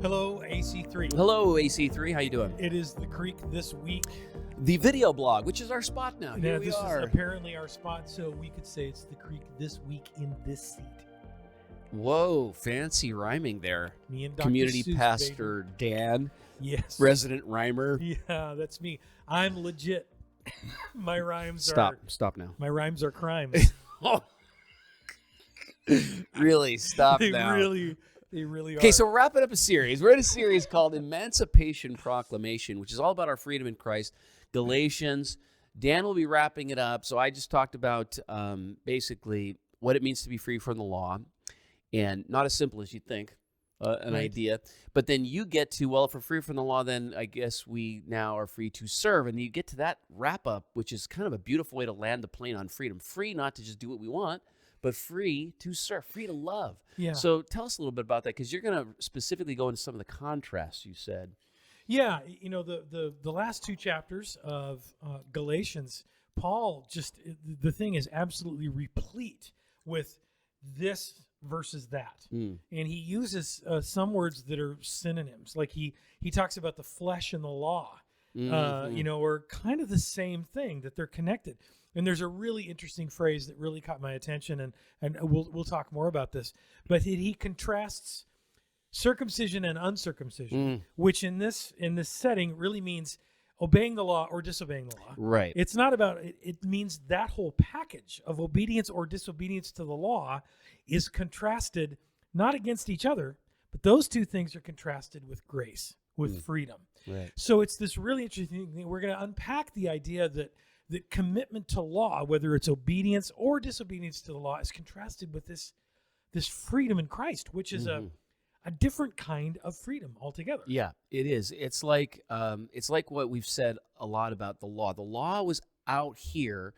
Hello, AC3. Hello, AC3. How you doing? It is the Creek this week. The video blog, which is our spot now. Here we This are. is apparently our spot, so we could say it's the Creek this week in this seat. Whoa, fancy rhyming there. Me and Dr. Community Seuss, pastor Dan, Yes. resident rhymer. Yeah, that's me. I'm legit. My rhymes Stop now. My rhymes are crimes. Really, stop they now. really are. Okay, so we're wrapping up a series. We're in a series called Emancipation Proclamation, which is all about our freedom in Christ. Galatians. Dan will be wrapping it up. So I just talked about basically what it means to be free from the law, and not as simple as you'd think, an idea. But then you get to, well, if we're free from the law, then I guess we now are free to serve. And you get to that wrap up, which is kind of a beautiful way to land the plane on freedom. Free not to just do what we want, but free to serve, free to love. Yeah. So tell us a little bit about that, because you're going to specifically go into some of the contrasts you said. Yeah, you know, the last two chapters of Galatians, Paul the thing is absolutely replete with this versus that. And he uses some words that are synonyms. Like he talks about the flesh and the law, you know, are kind of the same thing, that they're connected. And there's a really interesting phrase that really caught my attention, and we'll talk more about this. But he contrasts circumcision and uncircumcision, which in this setting really means obeying the law or disobeying the law. Right. It's not about it. It means that whole package of obedience or disobedience to the law is contrasted not against each other, but those two things are contrasted with grace, with freedom. Right. So it's this really interesting thing. We're going to unpack the idea that commitment to law, whether it's obedience or disobedience to the law, is contrasted with this freedom in Christ, which is a different kind of freedom altogether. Yeah, it is. It's like what we've said a lot about the law. The law was out here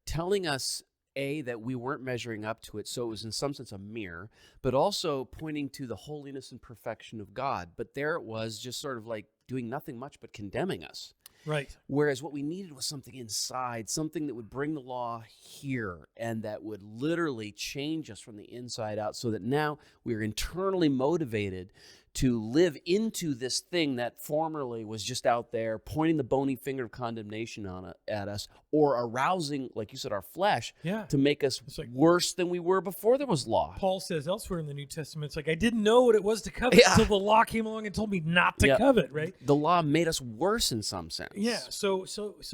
telling us, A, that we weren't measuring up to it, so it was in some sense a mirror, but also pointing to the holiness and perfection of God. But there it was, just sort of like doing nothing much but condemning us. Right. Whereas what we needed was something inside, something that would bring the law here and that would literally change us from the inside out, so that now we're internally motivated to live into this thing that formerly was just out there pointing the bony finger of condemnation at us, or arousing, like you said, our flesh to make us worse than we were before there was law. Paul says elsewhere in the New Testament, it's like, I didn't know what it was to covet until the law came along and told me not to covet, right? The law made us worse in some sense. Yeah, so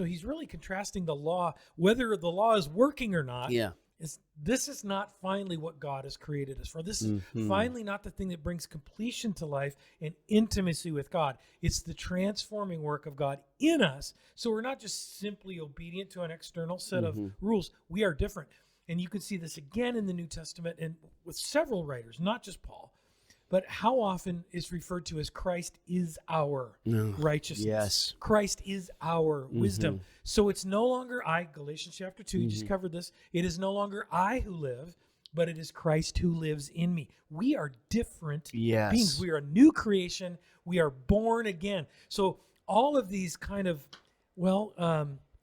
he's really contrasting the law, whether the law is working or not. Yeah. This is not finally what God has created us for. This is finally not the thing that brings completion to life and intimacy with God. It's the transforming work of God in us. So we're not just simply obedient to an external set of rules. We are different. And you can see this again in the New Testament and with several writers, not just Paul. But how often is referred to as Christ is our righteousness. Yes. Christ is our wisdom. So it's no longer I, Galatians chapter 2, you just covered this. It is no longer I who live, but it is Christ who lives in me. We are different beings. We are a new creation. We are born again. So all of these kind of,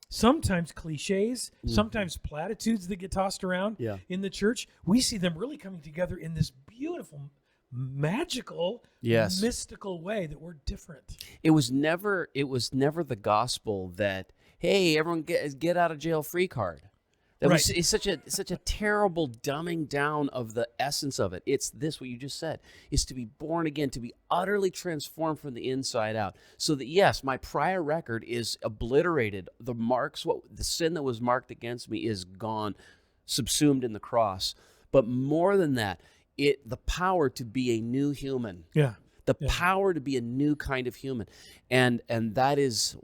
sometimes cliches, sometimes platitudes that get tossed around in the church, we see them really coming together in this beautiful, magical, mystical way that we're different. It was never the gospel that, hey, everyone get out of jail free card. It's such a terrible dumbing down of the essence of it. It's this, what you just said, is to be born again, to be utterly transformed from the inside out. So that, yes, my prior record is obliterated. The sin that was marked against me is gone, subsumed in the cross. But more than that, the power to be a new human. The power to be a new kind of human. And that is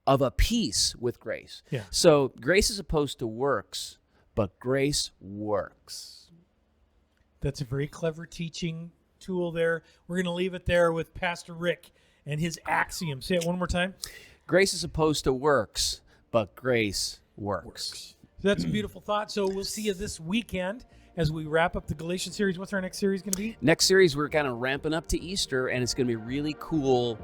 of a piece with grace. So grace is opposed to works, but grace works. That's a very clever teaching tool there. We're going to leave it there with Pastor Rick and his axiom. Say it one more time. Grace is opposed to works, but grace works. So that's a beautiful thought. So we'll see you this weekend as we wrap up the Galatians series. What's our next series going to be? Next series, we're kind of ramping up to Easter, and it's going to be a really cool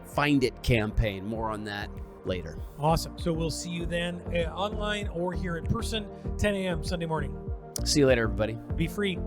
Find It campaign. More on that later. Awesome. So we'll see you then online or here in person, 10 a.m. Sunday morning. See you later, everybody. Be free.